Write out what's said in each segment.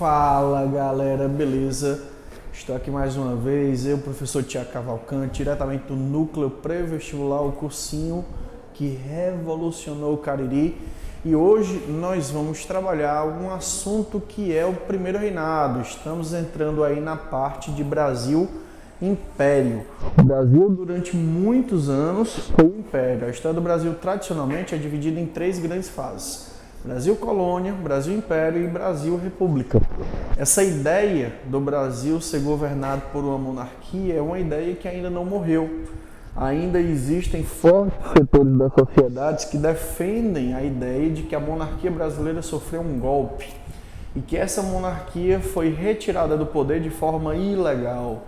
Fala galera, beleza? Estou aqui mais uma vez, eu, professor Tiago Cavalcante, diretamente do Núcleo Pré-Vestibular, o cursinho que revolucionou o Cariri. E hoje nós vamos trabalhar um assunto que é o primeiro reinado. Estamos entrando aí na parte de Brasil Império. O Brasil durante muitos anos foi um império. A história do Brasil tradicionalmente é dividida em três grandes fases: Brasil Colônia, Brasil Império e Brasil República. Essa ideia do Brasil ser governado por uma monarquia é uma ideia que ainda não morreu. Ainda existem fortes setores da sociedade que defendem a ideia de que a monarquia brasileira sofreu um golpe e que essa monarquia foi retirada do poder de forma ilegal.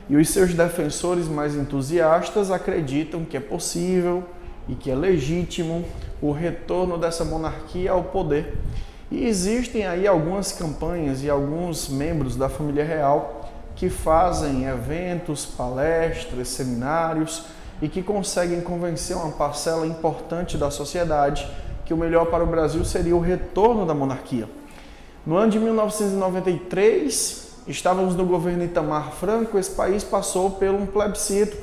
E os seus defensores mais entusiastas acreditam que é possível e que é legítimo o retorno dessa monarquia ao poder. E existem aí algumas campanhas e alguns membros da família real que fazem eventos, palestras, seminários e que conseguem convencer uma parcela importante da sociedade que o melhor para o Brasil seria o retorno da monarquia. No ano de 1993, estávamos no governo Itamar Franco. Esse país passou por um plebiscito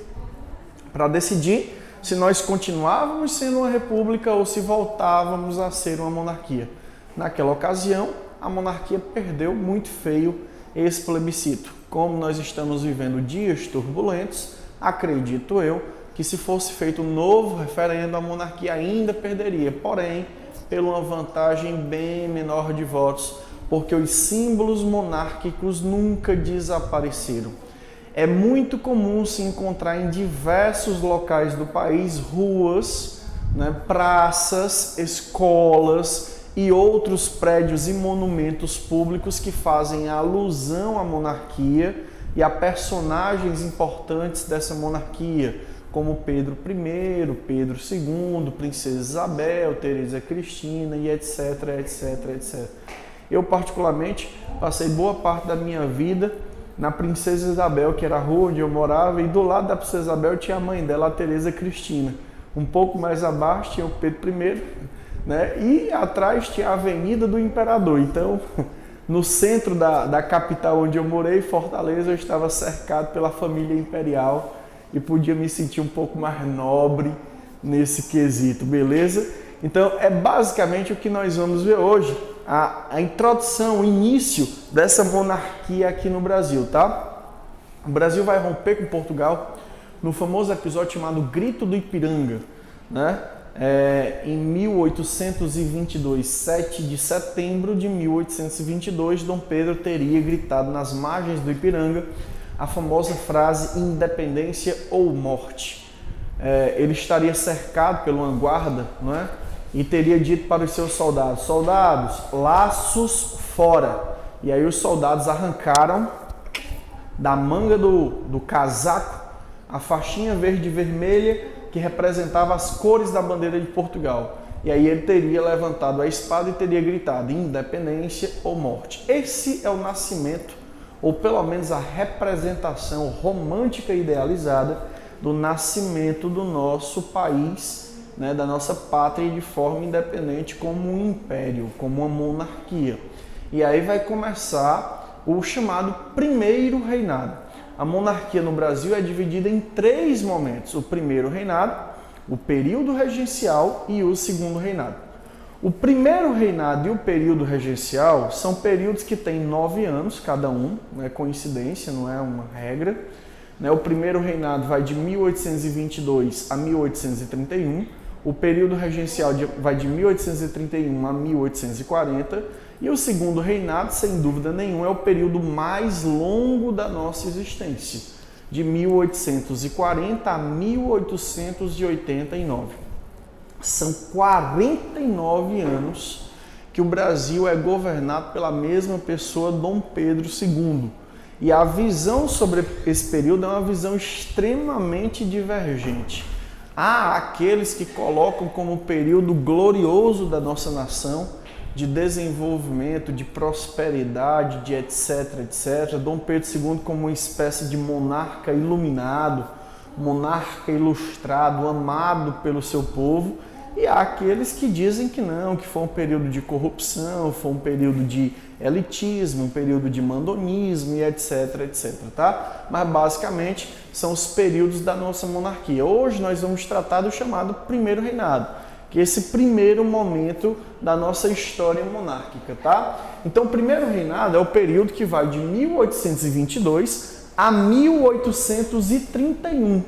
para decidir se nós continuávamos sendo uma república ou se voltávamos a ser uma monarquia. Naquela ocasião, a monarquia perdeu muito feio esse plebiscito. Como nós estamos vivendo dias turbulentos, acredito eu que se fosse feito um novo referendo, a monarquia ainda perderia, porém, por uma vantagem bem menor de votos, porque os símbolos monárquicos nunca desapareceram. É muito comum se encontrar em diversos locais do país ruas, praças, escolas e outros prédios e monumentos públicos que fazem alusão à monarquia e a personagens importantes dessa monarquia, como Pedro I, Pedro II, Princesa Isabel, Teresa Cristina e etc, etc, etc. Eu, particularmente, passei boa parte da minha vida na Princesa Isabel, que era a rua onde eu morava, e do lado da Princesa Isabel tinha a mãe dela, a Teresa Cristina. Um pouco mais abaixo tinha o Pedro I, e atrás tinha a Avenida do Imperador. Então, no centro da capital onde eu morei, Fortaleza, eu estava cercado pela família imperial e podia me sentir um pouco mais nobre nesse quesito, beleza? Então, é basicamente o que nós vamos ver hoje, a introdução, o início dessa monarquia aqui no Brasil, tá? O Brasil vai romper com Portugal no famoso episódio chamado Grito do Ipiranga, em 1822, 7 de setembro de 1822, Dom Pedro teria gritado nas margens do Ipiranga a famosa frase independência ou morte. Ele estaria cercado por uma guarda, e teria dito para os seus soldados: soldados, laços fora. E aí os soldados arrancaram da manga do casaco a faixinha verde e vermelha que representava as cores da bandeira de Portugal. E aí ele teria levantado a espada e teria gritado: independência ou morte. Esse é o nascimento, ou pelo menos a representação romântica e idealizada do nascimento do nosso país, da nossa pátria de forma independente, como um império, como uma monarquia. E aí vai começar o chamado primeiro reinado. A monarquia no Brasil é dividida em três momentos: o primeiro reinado, o período regencial e o segundo reinado. O primeiro reinado e o período regencial são períodos que têm 9 anos cada um, não é coincidência, não é uma regra. O primeiro reinado vai de 1822 a 1831, o período regencial vai de 1831 a 1840 e o segundo reinado, sem dúvida nenhuma, é o período mais longo da nossa existência, de 1840 a 1889. São 49 anos que o Brasil é governado pela mesma pessoa, Dom Pedro II. E a visão sobre esse período é uma visão extremamente divergente. Há aqueles que colocam como período glorioso da nossa nação, de desenvolvimento, de prosperidade, de etc, etc. Dom Pedro II como uma espécie de monarca iluminado, monarca ilustrado, amado pelo seu povo. E há aqueles que dizem que não, que foi um período de corrupção, foi um período de elitismo, um período de mandonismo e etc, etc, tá? Mas basicamente são os períodos da nossa monarquia. Hoje nós vamos tratar do chamado primeiro reinado, que é esse primeiro momento da nossa história monárquica, tá? Então o primeiro reinado é o período que vai de 1822 a 1831,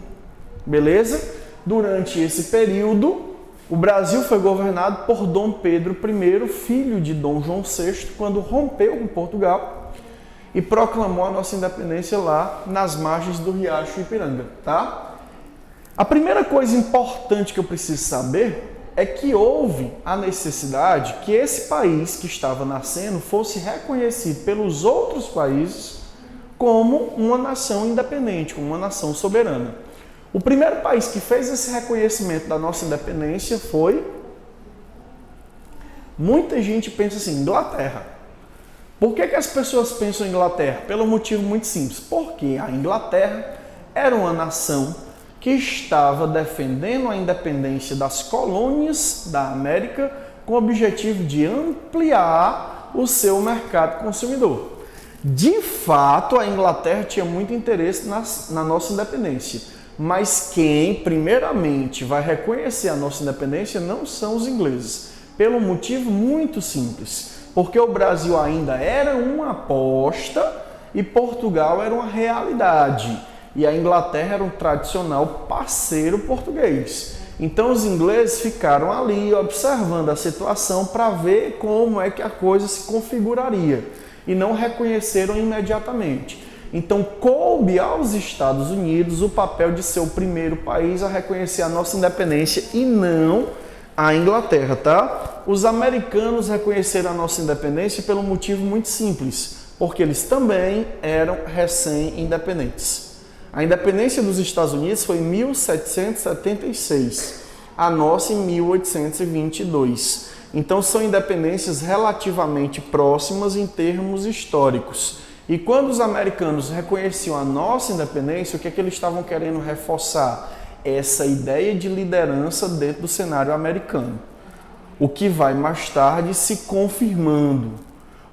beleza? Durante esse período, o Brasil foi governado por Dom Pedro I, filho de Dom João VI, quando rompeu com Portugal e proclamou a nossa independência lá nas margens do Riacho Ipiranga, tá? A primeira coisa importante que eu preciso saber é que houve a necessidade que esse país que estava nascendo fosse reconhecido pelos outros países como uma nação independente, como uma nação soberana. O primeiro país que fez esse reconhecimento da nossa independência foi... Muita gente pensa assim, Inglaterra. Por que as pessoas pensam em Inglaterra? Pelo motivo muito simples. Porque a Inglaterra era uma nação que estava defendendo a independência das colônias da América com o objetivo de ampliar o seu mercado consumidor. De fato, a Inglaterra tinha muito interesse na nossa independência. Mas quem, primeiramente, vai reconhecer a nossa independência não são os ingleses. Pelo motivo muito simples. Porque o Brasil ainda era uma aposta e Portugal era uma realidade. E a Inglaterra era um tradicional parceiro português. Então os ingleses ficaram ali observando a situação para ver como é que a coisa se configuraria. E não reconheceram imediatamente. Então, coube aos Estados Unidos o papel de ser o primeiro país a reconhecer a nossa independência e não a Inglaterra, tá? Os americanos reconheceram a nossa independência pelo motivo muito simples, porque eles também eram recém-independentes. A independência dos Estados Unidos foi em 1776, a nossa em 1822. Então, são independências relativamente próximas em termos históricos. E quando os americanos reconheciam a nossa independência, o que é que eles estavam querendo reforçar? Essa ideia de liderança dentro do cenário americano. O que vai mais tarde se confirmando.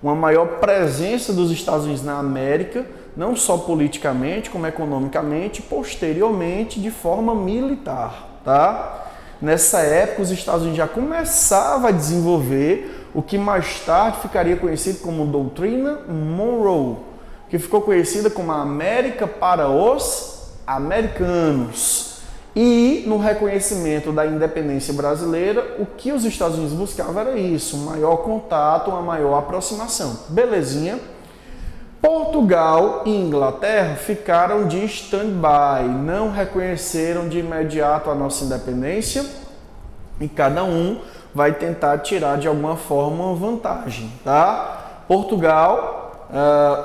Uma maior presença dos Estados Unidos na América, não só politicamente, como economicamente, posteriormente de forma militar, tá? Nessa época, os Estados Unidos já começavam a desenvolver o que mais tarde ficaria conhecido como Doutrina Monroe, que ficou conhecida como a América para os americanos. E no reconhecimento da independência brasileira, o que os Estados Unidos buscavam era isso, um maior contato, uma maior aproximação. Belezinha? Portugal e Inglaterra ficaram de stand-by, não reconheceram de imediato a nossa independência e cada um vai tentar tirar de alguma forma uma vantagem, tá? Portugal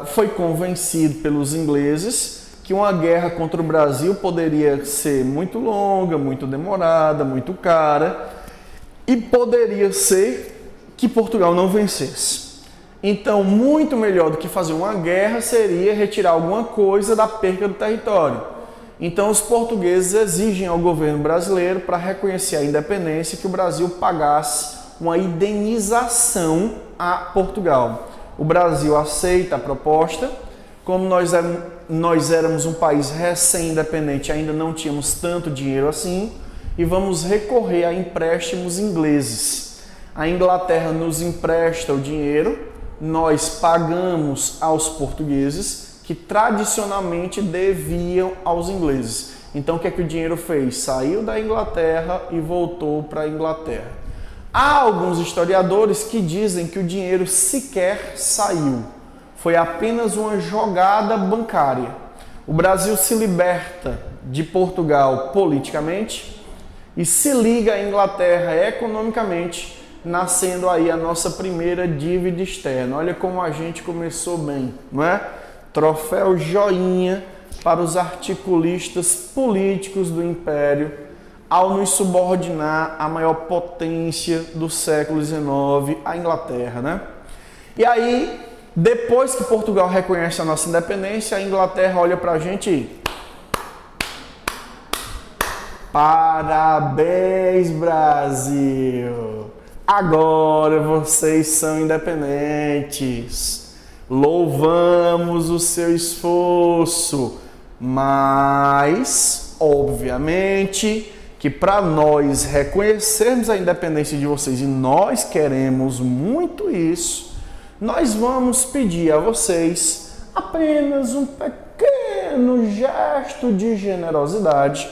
foi convencido pelos ingleses que uma guerra contra o Brasil poderia ser muito longa, muito demorada, muito cara e poderia ser que Portugal não vencesse. Então, muito melhor do que fazer uma guerra seria retirar alguma coisa da perca do território. Então, os portugueses exigem ao governo brasileiro, para reconhecer a independência, que o Brasil pagasse uma indenização a Portugal. O Brasil aceita a proposta. Como nós éramos um país recém-independente, ainda não tínhamos tanto dinheiro assim, e vamos recorrer a empréstimos ingleses. A Inglaterra nos empresta o dinheiro, nós pagamos aos portugueses, que tradicionalmente deviam aos ingleses. Então o que é que o dinheiro fez? Saiu da Inglaterra e voltou para a Inglaterra. Há alguns historiadores que dizem que o dinheiro sequer saiu. Foi apenas uma jogada bancária. O Brasil se liberta de Portugal politicamente e se liga à Inglaterra economicamente, nascendo aí a nossa primeira dívida externa. Olha como a gente começou bem, não é? Troféu joinha para os articulistas políticos do Império ao nos subordinar à maior potência do século XIX, a Inglaterra, né? E aí, depois que Portugal reconhece a nossa independência, a Inglaterra olha pra gente e... Parabéns, Brasil! Agora vocês são independentes. Louvamos o seu esforço, mas, obviamente, que para nós reconhecermos a independência de vocês, e nós queremos muito isso, nós vamos pedir a vocês apenas um pequeno gesto de generosidade,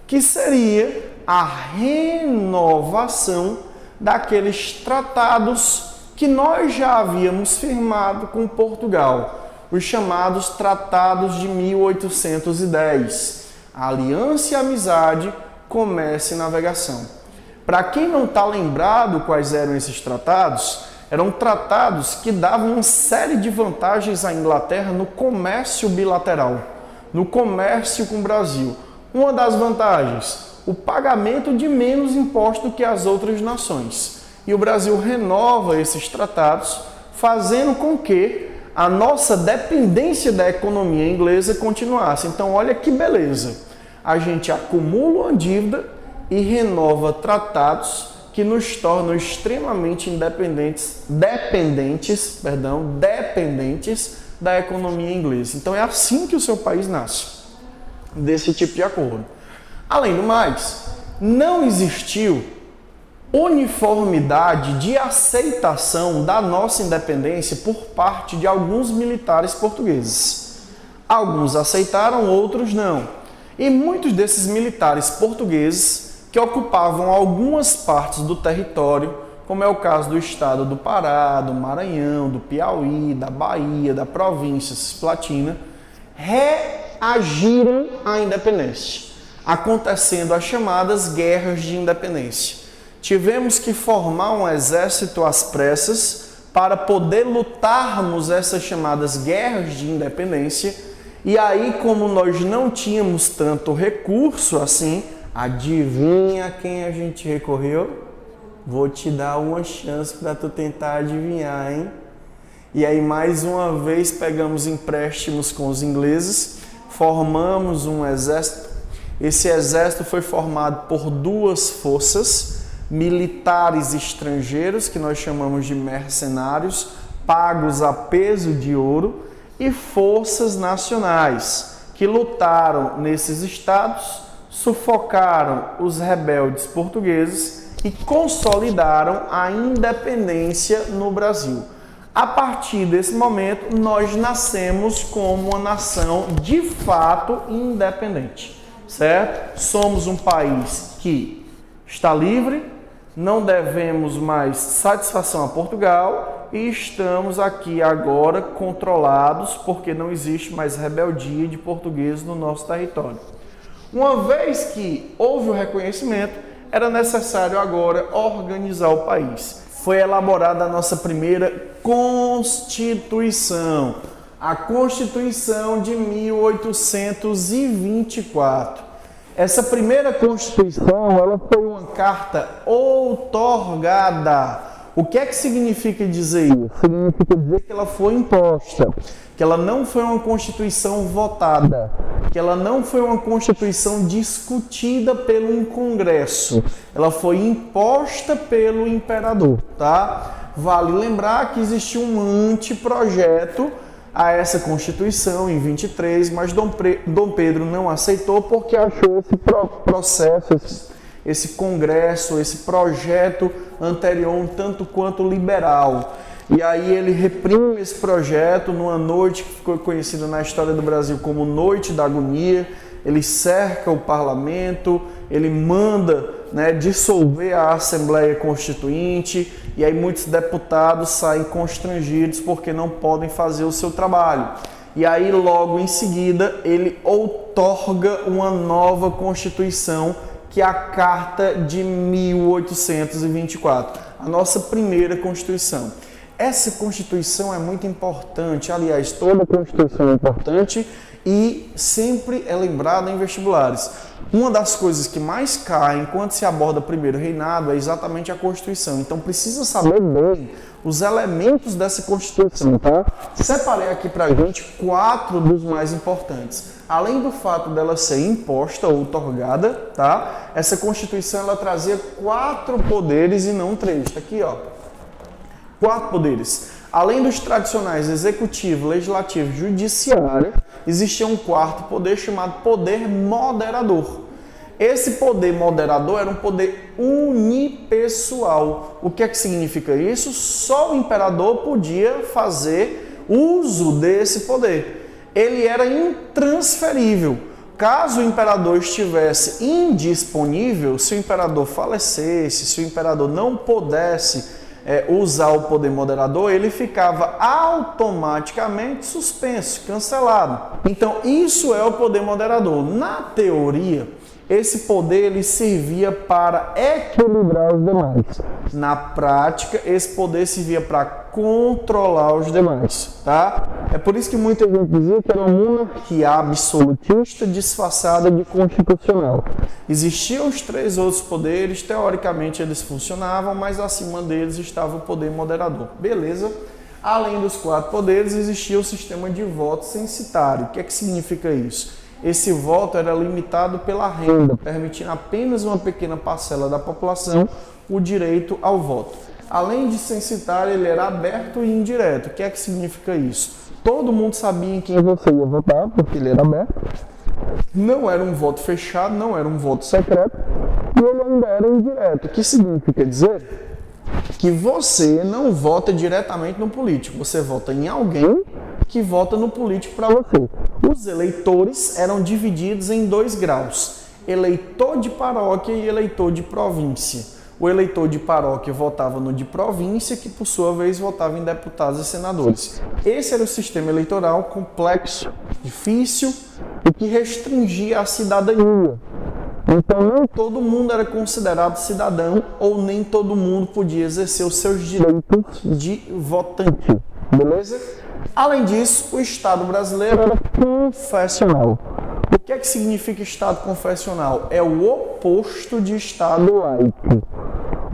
que seria a renovação daqueles tratados que nós já havíamos firmado com Portugal, os chamados Tratados de 1810, Aliança e Amizade, Comércio e Navegação. Para quem não está lembrado quais eram esses tratados, eram tratados que davam uma série de vantagens à Inglaterra no comércio bilateral, no comércio com o Brasil. Uma das vantagens, o pagamento de menos imposto que as outras nações. E o Brasil renova esses tratados, fazendo com que a nossa dependência da economia inglesa continuasse. Então, olha que beleza. A gente acumula uma dívida e renova tratados que nos tornam extremamente dependentes da economia inglesa. Então, é assim que o seu país nasce, desse tipo de acordo. Além do mais, não existiu uniformidade de aceitação da nossa independência por parte de alguns militares portugueses. Alguns aceitaram, outros não. E muitos desses militares portugueses que ocupavam algumas partes do território, como é o caso do estado do Pará, do Maranhão, do Piauí, da Bahia, da província cisplatina, reagiram à independência, acontecendo as chamadas guerras de independência. Tivemos que formar um exército às pressas para poder lutarmos essas chamadas guerras de independência. E aí, como nós não tínhamos tanto recurso assim, adivinha quem a gente recorreu? Vou te dar uma chance para tu tentar adivinhar, hein? E aí, mais uma vez, pegamos empréstimos com os ingleses, formamos um exército. Esse exército foi formado por duas forças, militares estrangeiros, que nós chamamos de mercenários, pagos a peso de ouro, e forças nacionais, que lutaram nesses estados, sufocaram os rebeldes portugueses e consolidaram a independência no Brasil. A partir desse momento, nós nascemos como uma nação de fato independente, certo? Somos um país que está livre, não devemos mais satisfação a Portugal e estamos aqui agora controlados porque não existe mais rebeldia de portugueses no nosso território. Uma vez que houve o reconhecimento, era necessário agora organizar o país. Foi elaborada a nossa primeira Constituição, a Constituição de 1824. Essa primeira Constituição, ela foi uma carta outorgada. O que é que significa dizer isso? Significa dizer que ela foi imposta, que ela não foi uma Constituição votada, que ela não foi uma Constituição discutida pelo Congresso, ela foi imposta pelo imperador, tá? Vale lembrar que existiu um anteprojeto a essa Constituição em 23, mas Dom Pedro não aceitou porque achou esse processo, esse congresso, esse projeto anterior um tanto quanto liberal. E aí ele reprime esse projeto numa noite que ficou conhecida na história do Brasil como Noite da Agonia. Ele cerca o parlamento, ele manda, dissolver a Assembleia Constituinte, e aí muitos deputados saem constrangidos porque não podem fazer o seu trabalho. E aí logo em seguida ele outorga uma nova Constituição, que é a Carta de 1824, a nossa primeira Constituição. Essa Constituição é muito importante, aliás, toda Constituição é importante, e sempre é lembrada em vestibulares. Uma das coisas que mais cai quando se aborda primeiro reinado é exatamente a Constituição. Então precisa saber bem os elementos dessa Constituição, tá? Separei aqui pra gente 4 dos mais importantes. Além do fato dela ser imposta ou outorgada, tá? Essa Constituição ela trazia 4 poderes e não 3. Tá aqui, ó. 4 poderes. Além dos tradicionais executivo, legislativo e judiciário, existia um 4º poder chamado poder moderador. Esse poder moderador era um poder unipessoal. O que é que significa isso? Só o imperador podia fazer uso desse poder. Ele era intransferível. Caso o imperador estivesse indisponível, se o imperador falecesse, se o imperador não pudesse usar o poder moderador, ele ficava automaticamente suspenso, cancelado. Então, isso é o poder moderador. Na teoria, esse poder ele servia para equilibrar os demais. Na prática, esse poder servia para controlar os demais, tá? É por isso que muita gente dizia que era uma monarquia absolutista disfarçada de constitucional. Existiam os 3 outros poderes, teoricamente eles funcionavam, mas acima deles estava o poder moderador. Beleza? Além dos 4 poderes, existia o sistema de voto censitário. O que é que significa isso? Esse voto era limitado pela renda, permitindo apenas uma pequena parcela da população o direito ao voto. Além de censitário, ele era aberto e indireto. O que é que significa isso? Todo mundo sabia em quem você ia votar, porque ele era aberto. Não era um voto fechado, não era um voto secreto, e ele ainda era indireto. O que significa dizer? Que você não vota diretamente no político, você vota em alguém que vota no político para você. Os eleitores eram divididos em 2 graus, eleitor de paróquia e eleitor de província. O eleitor de paróquia votava no de província, que por sua vez votava em deputados e senadores. Esse era o sistema eleitoral complexo, difícil, e que restringia a cidadania. Então nem todo mundo era considerado cidadão ou nem todo mundo podia exercer os seus direitos de votante, beleza? Além disso, o Estado brasileiro era confessional. O que é que significa Estado confessional? É o oposto de Estado laico.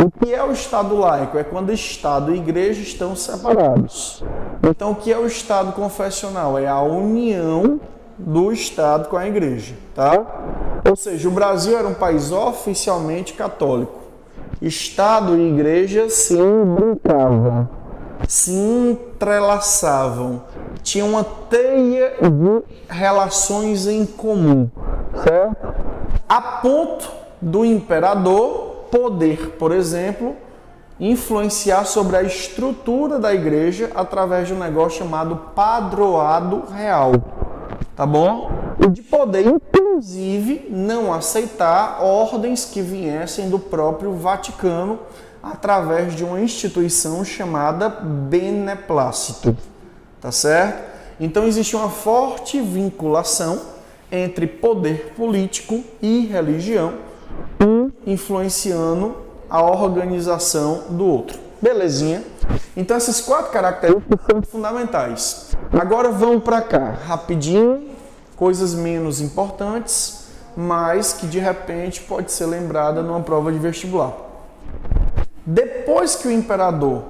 O que é o Estado laico? É quando Estado e Igreja estão separados. Então, o que é o Estado confessional? É a união do Estado com a Igreja, tá? Ou seja, o Brasil era um país oficialmente católico. Estado e Igreja se brincavam, se entrelaçavam, tinham uma teia de relações em comum, certo? A ponto do imperador poder, por exemplo, influenciar sobre a estrutura da igreja através de um negócio chamado padroado real, tá bom? E de poder, inclusive, não aceitar ordens que viessem do próprio Vaticano através de uma instituição chamada beneplácito, tá certo? Então existe uma forte vinculação entre poder político e religião, um influenciando a organização do outro. Belezinha? Então essas 4 características são fundamentais. Agora vamos para cá, rapidinho, coisas menos importantes, mas que de repente pode ser lembrada numa prova de vestibular. Depois que o imperador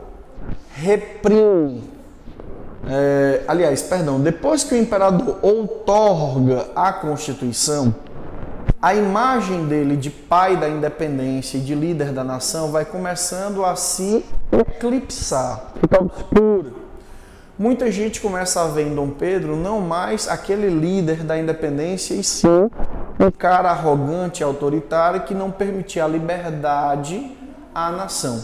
depois que o imperador outorga a Constituição, a imagem dele de pai da independência e de líder da nação vai começando a se eclipsar, ficar obscura. Muita gente começa a ver em Dom Pedro não mais aquele líder da independência, e sim um cara arrogante e autoritário que não permitia a liberdade à nação.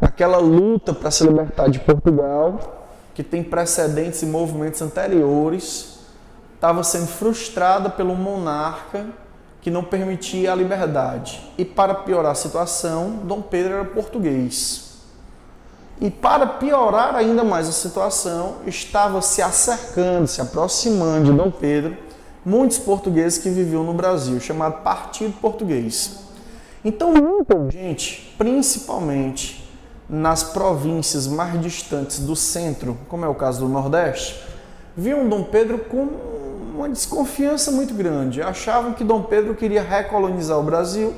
Aquela luta para se libertar de Portugal, que tem precedentes e movimentos anteriores, estava sendo frustrada pelo monarca que não permitia a liberdade. E para piorar a situação, Dom Pedro era português. E para piorar ainda mais a situação, estava se acercando, se aproximando de Dom Pedro, muitos portugueses que viviam no Brasil, chamado Partido Português. Então, muita gente, principalmente nas províncias mais distantes do centro, como é o caso do Nordeste, viam Dom Pedro com uma desconfiança muito grande. Achavam que Dom Pedro queria recolonizar o Brasil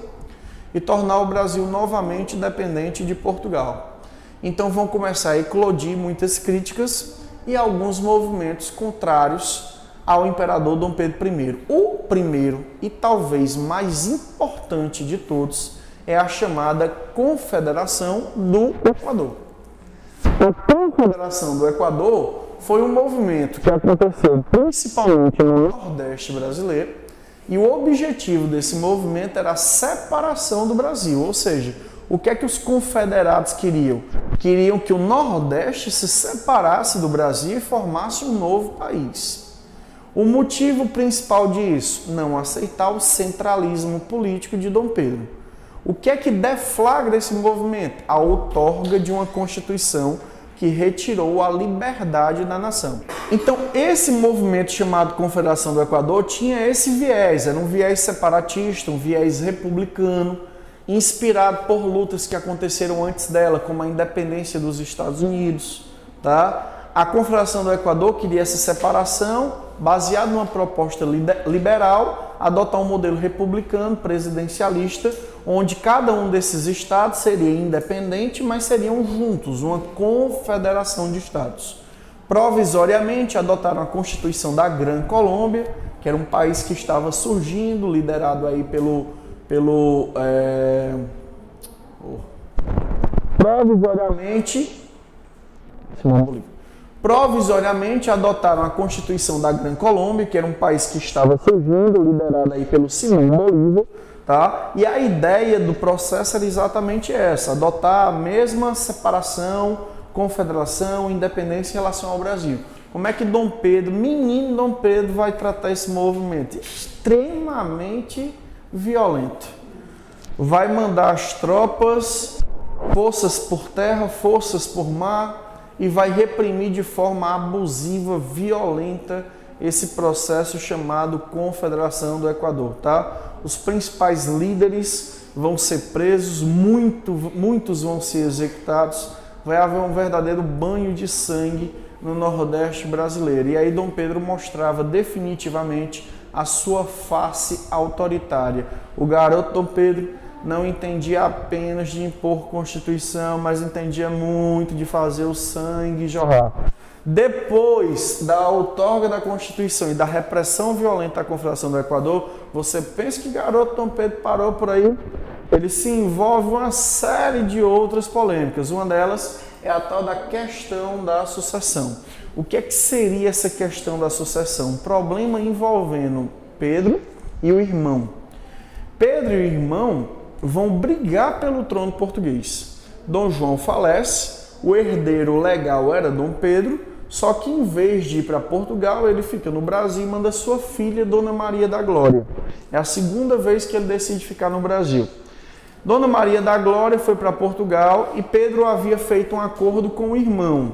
e tornar o Brasil novamente dependente de Portugal. Então vão começar a eclodir muitas críticas e alguns movimentos contrários ao imperador Dom Pedro I. O primeiro e talvez mais importante de todos é a chamada Confederação do Equador. A Confederação do Equador foi um movimento que aconteceu principalmente no Nordeste brasileiro e o objetivo desse movimento era a separação do Brasil, ou seja, o que é que os confederados queriam? Queriam que o Nordeste se separasse do Brasil e formasse um novo país. O motivo principal disso? Não aceitar o centralismo político de Dom Pedro. O que é que deflagra esse movimento? A outorga de uma Constituição que retirou a liberdade da nação. Então, esse movimento chamado Confederação do Equador tinha esse viés, era um viés separatista, um viés republicano, inspirado por lutas que aconteceram antes dela, como a independência dos Estados Unidos, tá? A Confederação do Equador queria essa separação, baseada numa proposta liberal, adotar um modelo republicano, presidencialista, onde cada um desses estados seria independente, mas seriam juntos, uma confederação de estados. Provisoriamente, adotaram a Constituição da Gran Colômbia, que era um país que estava surgindo, liderado aí Provisoriamente adotaram a Constituição da Gran Colômbia, que era um país que estava surgindo, liderado aí pelo Simão Bolívar, tá? E a ideia do processo era exatamente essa, adotar a mesma separação, confederação, independência em relação ao Brasil. Como é que Dom Pedro, menino Dom Pedro, vai tratar esse movimento? Extremamente violento. Vai mandar as tropas, forças por terra, forças por mar, e vai reprimir de forma abusiva, violenta, esse processo chamado Confederação do Equador, tá? Os principais líderes vão ser presos, muitos vão ser executados, vai haver um verdadeiro banho de sangue no Nordeste brasileiro. E aí Dom Pedro mostrava definitivamente a sua face autoritária. O garoto Dom Pedro não entendia apenas de impor Constituição, mas entendia muito de fazer o sangue jorrar. Depois da outorga da Constituição e da repressão violenta da Confederação do Equador, você pensa que garoto Dom Pedro parou por aí? Ele se envolve em uma série de outras polêmicas. Uma delas é a tal da questão da sucessão. O que é que seria essa questão da sucessão? Um problema envolvendo Pedro e o irmão. Pedro e o irmão vão brigar pelo trono português. Dom João falece, o herdeiro legal era Dom Pedro, só que em vez de ir para Portugal, ele fica no Brasil e manda sua filha, Dona Maria da Glória. É a segunda vez que ele decide ficar no Brasil. Dona Maria da Glória foi para Portugal e Pedro havia feito um acordo com o irmão.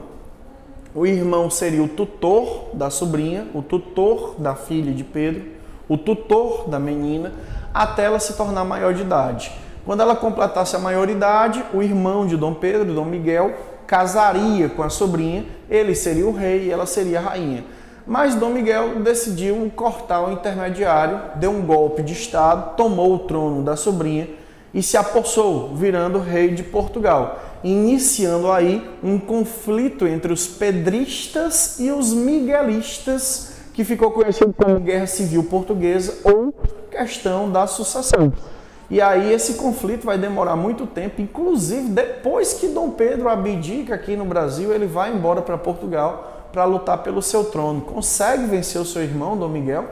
O irmão seria o tutor da sobrinha, o tutor da filha de Pedro, o tutor da menina, até ela se tornar maior de idade. Quando ela completasse a maioridade, o irmão de Dom Pedro, Dom Miguel, casaria com a sobrinha, ele seria o rei e ela seria a rainha. Mas Dom Miguel decidiu cortar o intermediário, deu um golpe de estado, tomou o trono da sobrinha e se apossou, virando rei de Portugal, iniciando aí um conflito entre os pedristas e os miguelistas, que ficou conhecido como Guerra Civil Portuguesa ou questão da sucessão. E aí esse conflito vai demorar muito tempo, inclusive depois que Dom Pedro abdica aqui no Brasil, ele vai embora para Portugal para lutar pelo seu trono. Consegue vencer o seu irmão, Dom Miguel,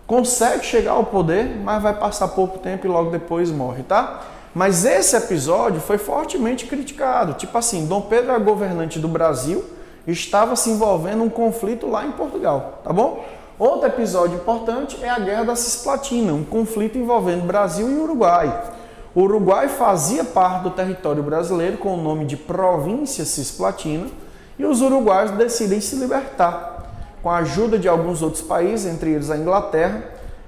consegue chegar ao poder, mas vai passar pouco tempo e logo depois morre, tá? Mas esse episódio foi fortemente criticado, tipo assim, Dom Pedro era governante do Brasil, estava se envolvendo um conflito lá em Portugal, tá bom? Outro episódio importante é a Guerra da Cisplatina, um conflito envolvendo Brasil e Uruguai. O Uruguai fazia parte do território brasileiro com o nome de Província Cisplatina e os uruguaios decidem se libertar. Com a ajuda de alguns outros países, entre eles a Inglaterra,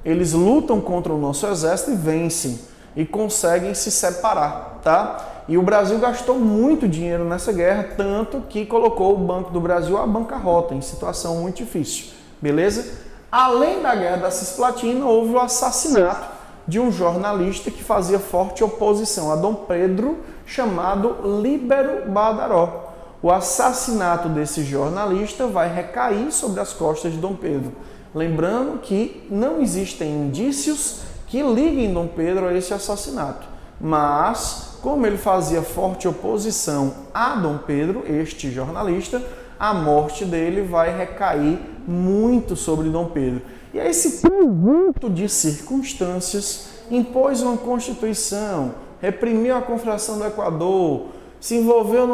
eles lutam contra o nosso exército e vencem e conseguem se separar, tá? E o Brasil gastou muito dinheiro nessa guerra, tanto que colocou o Banco do Brasil à bancarrota, em situação muito difícil. Beleza? Além da Guerra da Cisplatina, houve o assassinato de um jornalista que fazia forte oposição a Dom Pedro, chamado Líbero Badaró. O assassinato desse jornalista vai recair sobre as costas de Dom Pedro. Lembrando que não existem indícios que liguem Dom Pedro a esse assassinato. Mas, como ele fazia forte oposição a Dom Pedro, este jornalista, a morte dele vai recair muito sobre Dom Pedro. E aí esse conjunto de circunstâncias impôs uma constituição, reprimiu a Confederação do Equador, se envolveu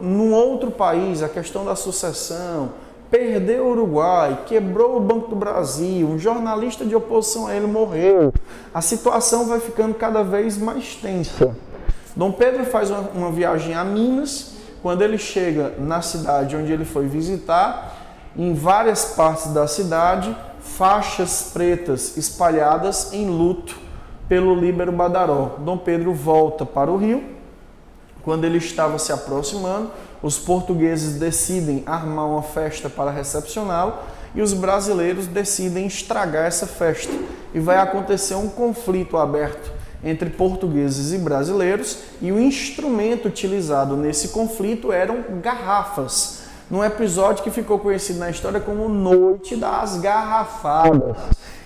num outro país, a questão da sucessão, perdeu o Uruguai, quebrou o Banco do Brasil, um jornalista de oposição a ele morreu. A situação vai ficando cada vez mais tensa. Dom Pedro faz uma viagem a Minas. Quando ele chega na cidade onde ele foi visitar, em várias partes da cidade, faixas pretas espalhadas em luto pelo Líbero Badaró. Dom Pedro volta para o Rio. Quando ele estava se aproximando, os portugueses decidem armar uma festa para recepcioná-lo e os brasileiros decidem estragar essa festa. E vai acontecer um conflito aberto entre portugueses e brasileiros, e o instrumento utilizado nesse conflito eram garrafas, num episódio que ficou conhecido na história como Noite das Garrafadas.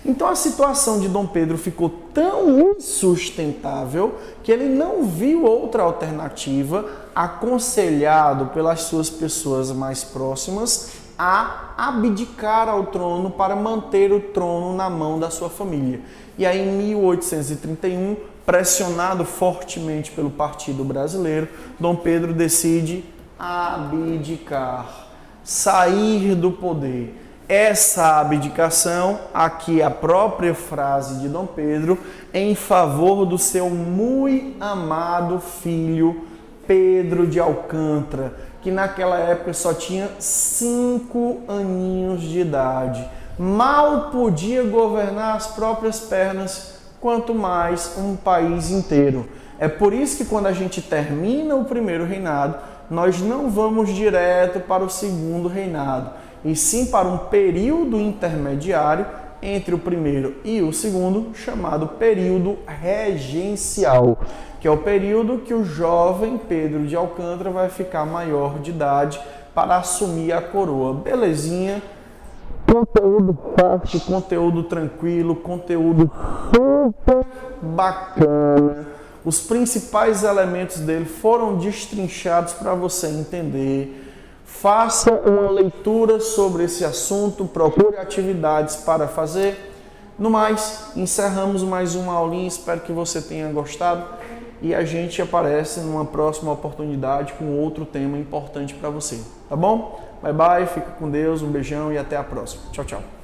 Então a situação de Dom Pedro ficou tão insustentável que ele não viu outra alternativa, aconselhado pelas suas pessoas mais próximas, a abdicar ao trono para manter o trono na mão da sua família. E aí, em 1831, pressionado fortemente pelo Partido Brasileiro, Dom Pedro decide abdicar, sair do poder. Essa abdicação, aqui a própria frase de Dom Pedro, em favor do seu muito amado filho Pedro de Alcântara, que naquela época só tinha 5 aninhos de idade. Mal podia governar as próprias pernas, quanto mais um país inteiro. É por isso que quando a gente termina o primeiro reinado, nós não vamos direto para o segundo reinado, e sim para um período intermediário entre o primeiro e o segundo, chamado período regencial, que é o período que o jovem Pedro de Alcântara vai ficar maior de idade para assumir a coroa. Belezinha? Conteúdo fácil, conteúdo tranquilo, conteúdo super bacana. Os principais elementos dele foram destrinchados para você entender. Faça uma leitura sobre esse assunto, procure atividades para fazer. No mais, encerramos mais uma aulinha, espero que você tenha gostado e a gente aparece numa próxima oportunidade com outro tema importante para você, tá bom? Bye bye, fica com Deus, um beijão e até a próxima. Tchau, tchau.